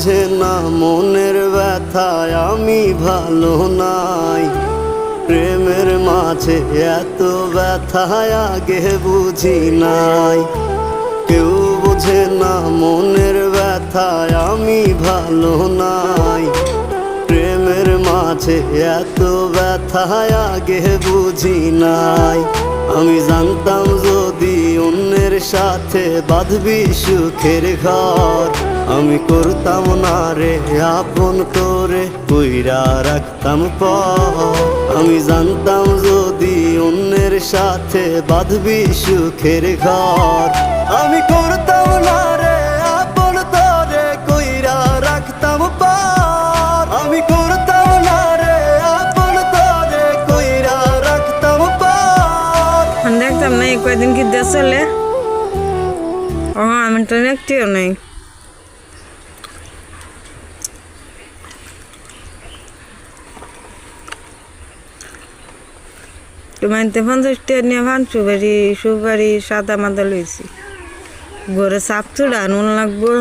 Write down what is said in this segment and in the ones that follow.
বোঝে না মনের ব্যথায় আমি ভালো নাই। প্রেমের মাঝে এত ব্যথায় আগে বুঝি নাই। কেউ বোঝে না মনের ব্যথায় আমি ভালো নাই। প্রেমের মাঝে এত ব্যথায় আগে বুঝি নাই। আমি জানতাম যদি অন্যের সাথে বাঁধবি সুখের ঘর, আমি করতাম না রে আপন করে কইরা রাখতাম পর। আমি জানতাম যদি অন্যের সাথে বাঁধবি সুখের ঘর, আমি করতাম না রে আপন করে কইরা রাখতাম পর। আমি করতাম না রে আপন করে কইরা রাখতাম পর। দেখতাম না এই কয়দিন কি দেশ চলে। ও আমি তো একটিও নেই। তোমাইতে 50 টাকা নিয়ে ভাঙচু সুপারি সাদা মাদা লইছি। ঘরে চাপ চুড়া নুন লাগবো,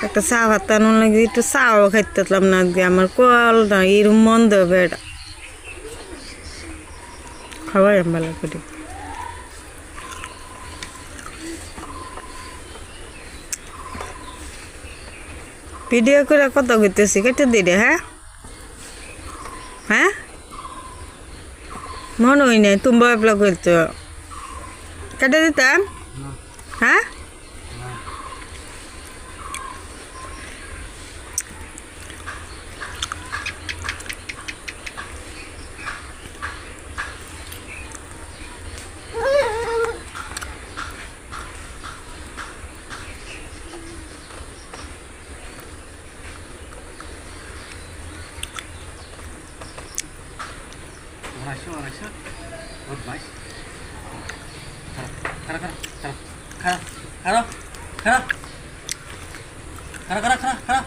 একটা চা ভাত নুন লাগবে, একটু চাও খাইতেলাম না আজকে। আমার কল না এরম মন দেবে এটা খাবার ভালো করে। ভিডিও করে কত করতেছি কেটে দিলে। হ্যাঁ হ্যাঁ মনে হয় নাই তুমি বয়পলা করতো কেটে দিতাম। হ্যাঁ Khara, khara, khara, khara, khara, khara, khara, khara, khara.